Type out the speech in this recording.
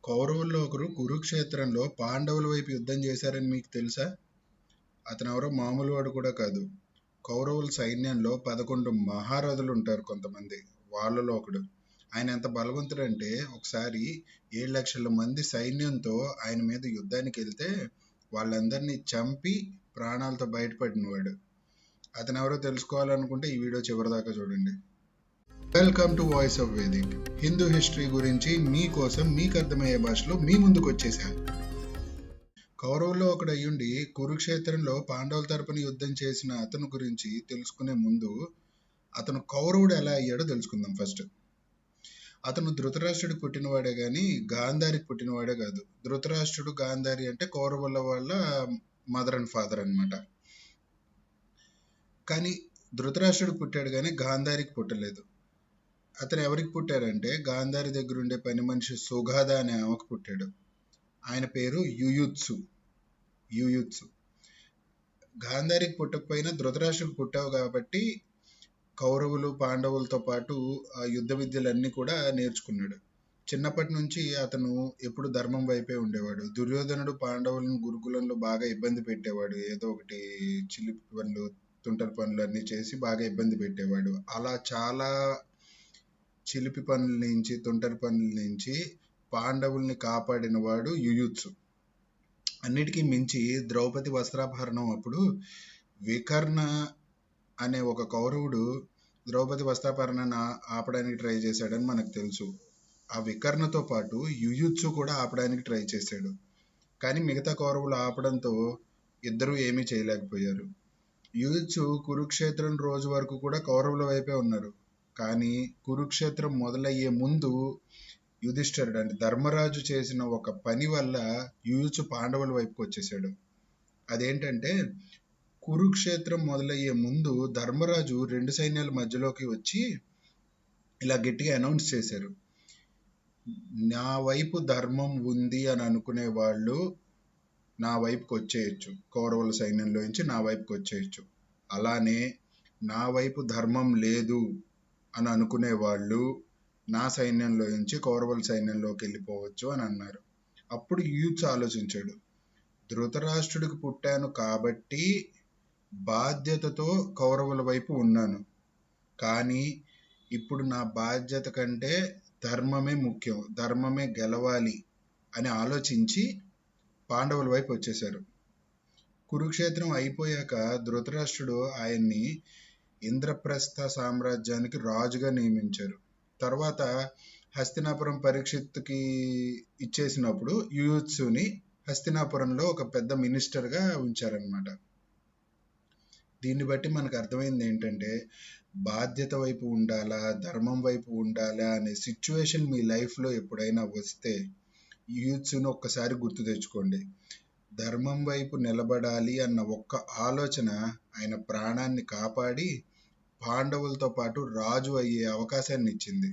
కౌరవుల్లో ఒకరు కురుక్షేత్రంలో పాండవుల వైపు యుద్ధం చేశారని మీకు తెలుసా? అతను ఎవరో మామూలు వాడు కూడా కాదు. కౌరవుల సైన్యంలో 11 మహారథులు ఉంటారు కొంతమంది. వాళ్ళలో ఒకడు. ఆయన ఎంత బలవంతుడంటే ఒకసారి 7,00,000 మంది సైన్యంతో ఆయన మీద యుద్ధానికి వెళ్తే వాళ్ళందరినీ చంపి ప్రాణాలతో బయటపడినవాడు. అతను ఎవరో తెలుసుకోవాలనుకుంటే ఈ వీడియో చివరిదాకా చూడండి. Welcome to voice of Vedic. Hindu history గురించి మీకోసం మీకు అర్థమయ్యే భాషలో మీ ముందుకు వచ్చేసాను. కౌరవుల్లో ఒకడు అయ్యుండి కురుక్షేత్రంలో పాండవుల తరపున యుద్ధం చేసిన అతను గురించి తెలుసుకునే ముందు అతను కౌరవుడు ఎలా అయ్యాడో తెలుసుకుందాం. ఫస్ట్, అతను ధృతరాష్ట్రుడికి పుట్టినవాడే కానీ గాంధారికి పుట్టినవాడే కాదు. ధృతరాష్ట్రుడు గాంధారి అంటే కౌరవుల వాళ్ళ మదర్ అండ్ ఫాదర్ అనమాట. కానీ ధృతరాష్ట్రుడు పుట్టాడు కానీ గాంధారికి పుట్టలేదు. అతను ఎవరికి పుట్టారంటే గాంధారి దగ్గర ఉండే పని మనిషి సుగాధ అనే ఆమెకు పుట్టాడు. ఆయన పేరు యుయుత్సు. గాంధారికి పుట్టకపోయినా ధృతరాష్ట్రుడికి పుట్టావు కాబట్టి కౌరవులు పాండవులతో పాటు ఆ యుద్ధ విద్యలన్నీ కూడా నేర్చుకున్నాడు. చిన్నప్పటి నుంచి అతను ఎప్పుడు ధర్మం వైపే ఉండేవాడు. దుర్యోధనుడు పాండవులను గురుకులంలో బాగా ఇబ్బంది పెట్టేవాడు. ఏదో ఒకటి చిలిపి పనులు, తుంటరి పనులు అన్నీ చేసి బాగా ఇబ్బంది పెట్టేవాడు. అలా చాలా చిలిపి పనుల నుంచి, తుంటరి పనుల నుంచి పాండవుల్ని కాపాడిన వాడు యుయుత్సు. అన్నిటికీ మించి ద్రౌపది వస్త్రాపహరణం అప్పుడు వికర్ణ అనే ఒక కౌరవుడు ద్రౌపది వస్త్రాపహరణాన్ని ఆపడానికి ట్రై చేశాడని మనకు తెలుసు. ఆ వికర్ణతో పాటు యుయుత్సు కూడా ఆపడానికి ట్రై చేశాడు. కానీ మిగతా కౌరవులు ఆపడంతో ఇద్దరూ ఏమీ చేయలేకపోయారు. యుయుత్సు కురుక్షేత్రం రోజు వరకు కూడా కౌరవుల వైపే ఉన్నారు. కానీ కురుక్షేత్రం మొదలయ్యే ముందు యుధిష్ఠిరుడు అంటే ధర్మరాజు చేసిన ఒక పని వల్ల యుయుత్సు పాండవుల వైపుకి వచ్చేసాడు. అదేంటంటే కురుక్షేత్రం మొదలయ్యే ముందు ధర్మరాజు 2 సైన్యాల మధ్యలోకి వచ్చి ఇలా గట్టిగా అనౌన్స్ చేశారు, నా వైపు ధర్మం ఉంది అని అనుకునే వాళ్ళు నా వైపుకి వచ్చేయచ్చు, కౌరవుల సైన్యంలో నుంచి నా వైపుకి వచ్చేయచ్చు. అలానే నా వైపు ధర్మం లేదు అని అనుకునే వాళ్ళు నా సైన్యంలో నుంచి కౌరవుల సైన్యంలోకి వెళ్ళిపోవచ్చు అని అన్నారు. అప్పుడు యుయుత్సు ఆలోచించాడు, ధృతరాష్ట్రుడికి పుట్టాను కాబట్టి బాధ్యతతో కౌరవుల వైపు ఉన్నాను. కానీ ఇప్పుడు నా బాధ్యత కంటే ధర్మమే ముఖ్యం, ధర్మమే గెలవాలి అని ఆలోచించి పాండవుల వైపు వచ్చేశారు. కురుక్షేత్రం అయిపోయాక ధృతరాష్ట్రుడు ఆయన్ని ఇంద్రప్రస్థ సామ్రాజ్యానికి రాజుగా నియమించారు. తర్వాత హస్తినాపురం పరీక్షిత్తుకి ఇచ్చేసినప్పుడు యుయుత్సుని హస్తినాపురంలో ఒక పెద్ద మినిస్టర్గా ఉంచారనమాట. దీన్ని బట్టి మనకు అర్థమైంది ఏంటంటే బాధ్యత వైపు ఉండాలా, ధర్మం వైపు ఉండాలా అనే సిచ్యువేషన్ మీ లైఫ్లో ఎప్పుడైనా వస్తే యుయుత్సుని ఒక్కసారి గుర్తు తెచ్చుకోండి. ధర్మం వైపు నిలబడాలి అన్న ఒక్క ఆలోచన ఆయన ప్రాణాన్ని కాపాడి పాండవులతో పాటు రాజు అయ్యే అవకాశాన్ని ఇచ్చింది.